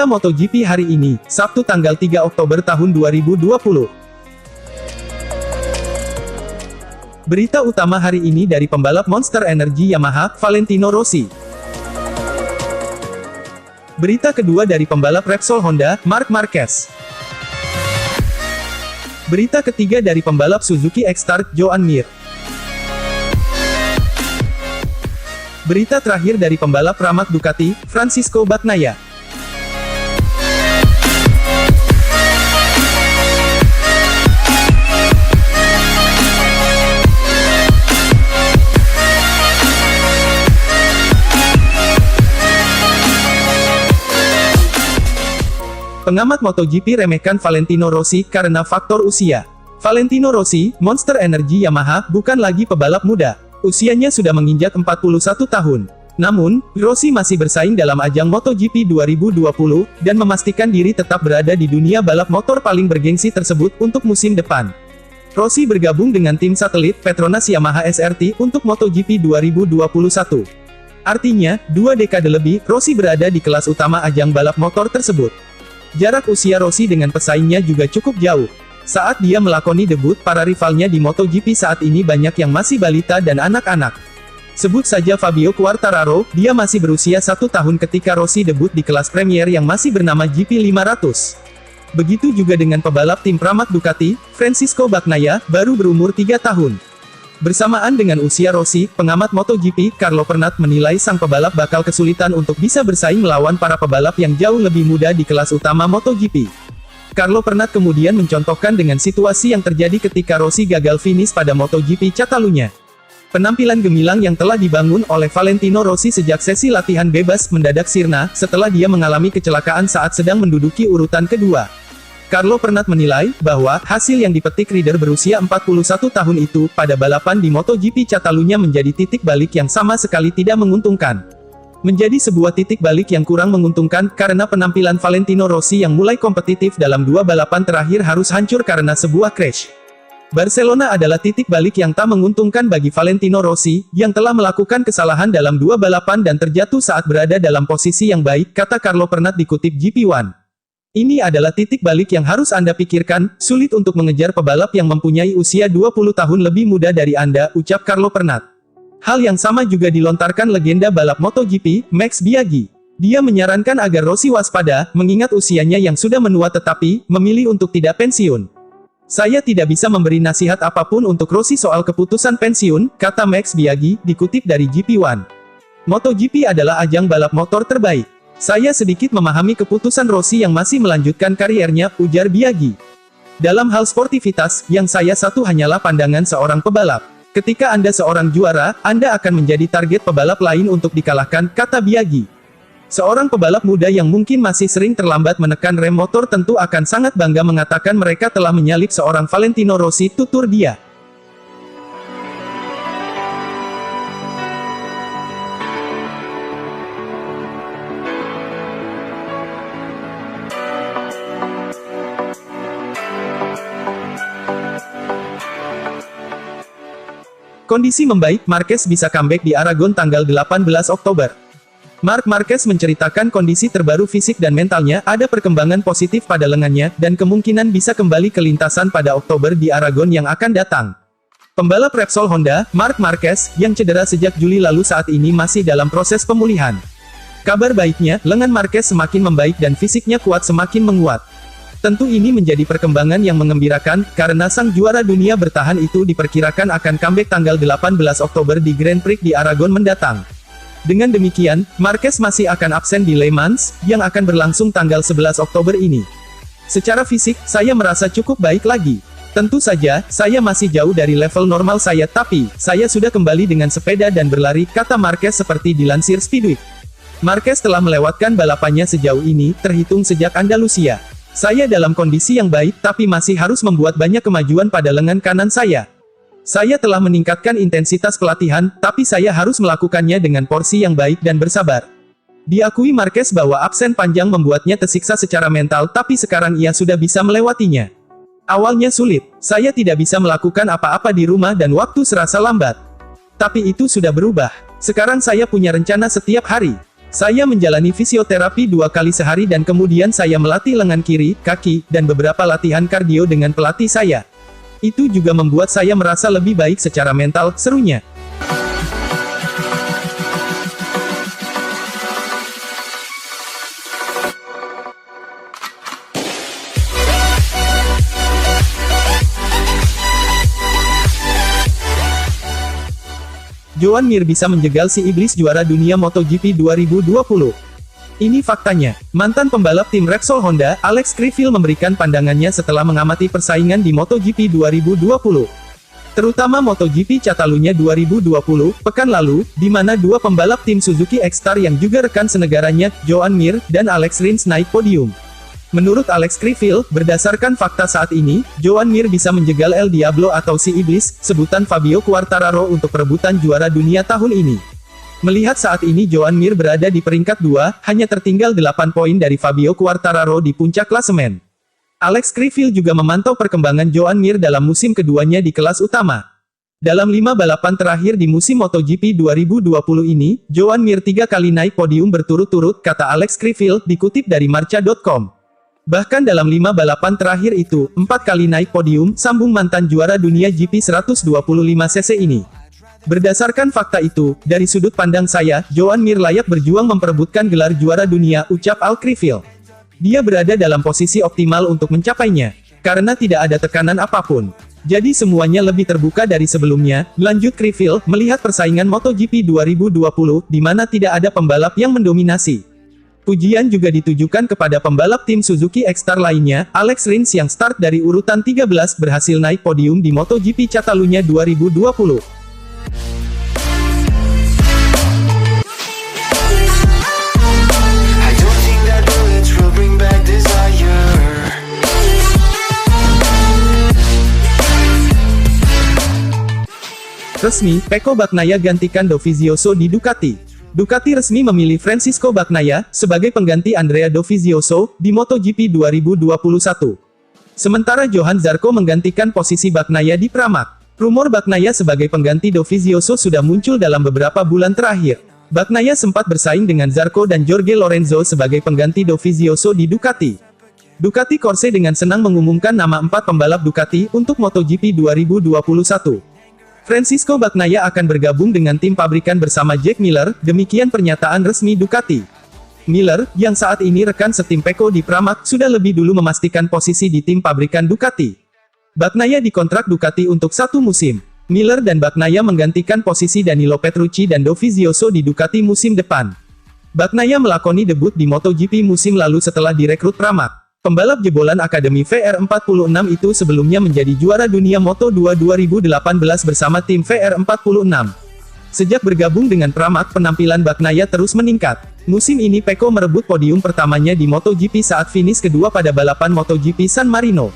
Berita MotoGP hari ini, Sabtu tanggal 3 Oktober tahun 2020. Berita utama hari ini dari pembalap Monster Energy Yamaha, Valentino Rossi. Berita kedua dari pembalap Repsol Honda, Marc Marquez. Berita ketiga dari pembalap Suzuki X-Start, Joan Mir. Berita terakhir dari pembalap Pramac Ducati, Francisco Bagnaia. Pengamat MotoGP remehkan Valentino Rossi karena faktor usia. Valentino Rossi, Monster Energy Yamaha, bukan lagi pebalap muda. Usianya sudah menginjak 41 tahun. Namun, Rossi masih bersaing dalam ajang MotoGP 2020, dan memastikan diri tetap berada di dunia balap motor paling bergengsi tersebut untuk musim depan. Rossi bergabung dengan tim satelit Petronas Yamaha SRT untuk MotoGP 2021. Artinya, 2 dekade lebih, Rossi berada di kelas utama ajang balap motor tersebut. Jarak usia Rossi dengan pesaingnya juga cukup jauh. Saat dia melakoni debut, para rivalnya di MotoGP saat ini banyak yang masih balita dan anak-anak. Sebut saja Fabio Quartararo, dia masih berusia 1 tahun ketika Rossi debut di kelas Premier yang masih bernama GP500. Begitu juga dengan pebalap tim Pramac Ducati, Francisco Bagnaia, baru berumur 3 tahun. Bersamaan dengan usia Rossi, pengamat MotoGP, Carlo Pernat menilai sang pebalap bakal kesulitan untuk bisa bersaing melawan para pebalap yang jauh lebih muda di kelas utama MotoGP. Carlo Pernat kemudian mencontohkan dengan situasi yang terjadi ketika Rossi gagal finish pada MotoGP Catalunya. Penampilan gemilang yang telah dibangun oleh Valentino Rossi sejak sesi latihan bebas mendadak sirna, setelah dia mengalami kecelakaan saat sedang menduduki urutan kedua. Carlo Pernat menilai, bahwa, hasil yang dipetik rider berusia 41 tahun itu, pada balapan di MotoGP Catalunya menjadi titik balik yang sama sekali tidak menguntungkan. Menjadi sebuah titik balik yang kurang menguntungkan, karena penampilan Valentino Rossi yang mulai kompetitif dalam 2 balapan terakhir harus hancur karena sebuah crash. Barcelona adalah titik balik yang tak menguntungkan bagi Valentino Rossi, yang telah melakukan kesalahan dalam 2 balapan dan terjatuh saat berada dalam posisi yang baik, kata Carlo Pernat dikutip GP1. Ini adalah titik balik yang harus Anda pikirkan, sulit untuk mengejar pebalap yang mempunyai usia 20 tahun lebih muda dari Anda, ucap Carlo Pernat. Hal yang sama juga dilontarkan legenda balap MotoGP, Max Biaggi. Dia menyarankan agar Rossi waspada, mengingat usianya yang sudah menua tetapi, memilih untuk tidak pensiun. Saya tidak bisa memberi nasihat apapun untuk Rossi soal keputusan pensiun, kata Max Biaggi, dikutip dari GP1. MotoGP adalah ajang balap motor terbaik. Saya sedikit memahami keputusan Rossi yang masih melanjutkan kariernya, ujar Biaggi. Dalam hal sportivitas, yang saya satu hanyalah pandangan seorang pebalap. Ketika Anda seorang juara, Anda akan menjadi target pebalap lain untuk dikalahkan, kata Biaggi. Seorang pebalap muda yang mungkin masih sering terlambat menekan rem motor tentu akan sangat bangga mengatakan mereka telah menyalip seorang Valentino Rossi, tutur dia. Kondisi membaik, Marquez bisa comeback di Aragon tanggal 18 Oktober. Marc Marquez menceritakan kondisi terbaru fisik dan mentalnya, ada perkembangan positif pada lengannya, dan kemungkinan bisa kembali ke lintasan pada Oktober di Aragon yang akan datang. Pembalap Repsol Honda, Marc Marquez, yang cedera sejak Juli lalu saat ini masih dalam proses pemulihan. Kabar baiknya, lengan Marquez semakin membaik dan fisiknya kuat semakin menguat. Tentu ini menjadi perkembangan yang mengembirakan, karena sang juara dunia bertahan itu diperkirakan akan comeback tanggal 18 Oktober di Grand Prix di Aragon mendatang. Dengan demikian, Marquez masih akan absen di Le Mans, yang akan berlangsung tanggal 11 Oktober ini. Secara fisik, saya merasa cukup baik lagi. Tentu saja, saya masih jauh dari level normal saya tapi, saya sudah kembali dengan sepeda dan berlari, kata Marquez seperti dilansir Speedweek. Marquez telah melewatkan balapannya sejauh ini, terhitung sejak Andalusia. Saya dalam kondisi yang baik, tapi masih harus membuat banyak kemajuan pada lengan kanan saya. Saya telah meningkatkan intensitas pelatihan, tapi saya harus melakukannya dengan porsi yang baik dan bersabar. Diakui Marquez bahwa absen panjang membuatnya tersiksa secara mental, tapi sekarang ia sudah bisa melewatinya. Awalnya sulit, saya tidak bisa melakukan apa-apa di rumah dan waktu serasa lambat. Tapi itu sudah berubah. Sekarang saya punya rencana setiap hari. Saya menjalani fisioterapi 2 kali sehari dan kemudian saya melatih lengan kiri, kaki, dan beberapa latihan kardio dengan pelatih saya. Itu juga membuat saya merasa lebih baik secara mental, serunya. Joan Mir bisa menjegal si iblis juara dunia MotoGP 2020. Ini faktanya. Mantan pembalap tim Repsol Honda, Alex Criville memberikan pandangannya setelah mengamati persaingan di MotoGP 2020. Terutama MotoGP Catalunya 2020, pekan lalu, di mana dua pembalap tim Suzuki X-Star yang juga rekan senegaranya, Joan Mir, dan Alex Rins naik podium. Menurut Alex Criville, berdasarkan fakta saat ini, Joan Mir bisa menjegal El Diablo atau si Iblis, sebutan Fabio Quartararo untuk perebutan juara dunia tahun ini. Melihat saat ini Joan Mir berada di peringkat 2, hanya tertinggal 8 poin dari Fabio Quartararo di puncak klasemen. Alex Criville juga memantau perkembangan Joan Mir dalam musim keduanya di kelas utama. Dalam 5 balapan terakhir di musim MotoGP 2020 ini, Joan Mir 3 kali naik podium berturut-turut, kata Alex Criville, dikutip dari Marca.com. Bahkan dalam 5 balapan terakhir itu, 4 kali naik podium, sambung mantan juara dunia GP 125cc ini. Berdasarkan fakta itu, dari sudut pandang saya, Joan Mir layak berjuang memperebutkan gelar juara dunia, ucap Al Criville. Dia berada dalam posisi optimal untuk mencapainya, karena tidak ada tekanan apapun. Jadi semuanya lebih terbuka dari sebelumnya, lanjut Criville, melihat persaingan MotoGP 2020, di mana tidak ada pembalap yang mendominasi. Pujian juga ditujukan kepada pembalap tim Suzuki X-Star lainnya, Alex Rins yang start dari urutan 13 berhasil naik podium di MotoGP Catalunya 2020. Resmi, Pecco Bagnaia gantikan Dovizioso di Ducati. Ducati resmi memilih Francisco Bagnaia sebagai pengganti Andrea Dovizioso di MotoGP 2021. Sementara Johan Zarco menggantikan posisi Bagnaia di Pramac. Rumor Bagnaia sebagai pengganti Dovizioso sudah muncul dalam beberapa bulan terakhir. Bagnaia sempat bersaing dengan Zarco dan Jorge Lorenzo sebagai pengganti Dovizioso di Ducati. Ducati Corse dengan senang mengumumkan nama 4 pembalap Ducati untuk MotoGP 2021. Francisco Bagnaia akan bergabung dengan tim pabrikan bersama Jack Miller, demikian pernyataan resmi Ducati. Miller, yang saat ini rekan setim Pecco di Pramac, sudah lebih dulu memastikan posisi di tim pabrikan Ducati. Bagnaia dikontrak Ducati untuk 1 musim. Miller dan Bagnaia menggantikan posisi Danilo Petrucci dan Dovizioso di Ducati musim depan. Bagnaia melakoni debut di MotoGP musim lalu setelah direkrut Pramac. Pembalap jebolan Akademi VR46 itu sebelumnya menjadi juara dunia Moto2 2018 bersama tim VR46. Sejak bergabung dengan Pramac, penampilan Bagnaia terus meningkat. Musim ini Pecco merebut podium pertamanya di MotoGP saat finish kedua pada balapan MotoGP San Marino.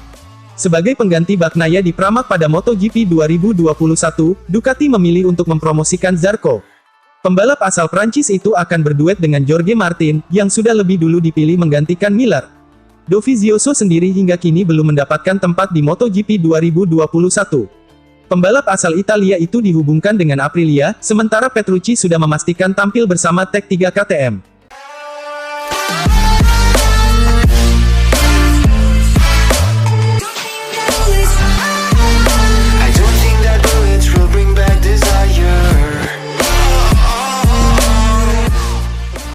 Sebagai pengganti Bagnaia di Pramac pada MotoGP 2021, Ducati memilih untuk mempromosikan Zarco. Pembalap asal Prancis itu akan berduet dengan Jorge Martin, yang sudah lebih dulu dipilih menggantikan Miller. Dovizioso sendiri hingga kini belum mendapatkan tempat di MotoGP 2021. Pembalap asal Italia itu dihubungkan dengan Aprilia, sementara Petrucci sudah memastikan tampil bersama Tech 3 KTM.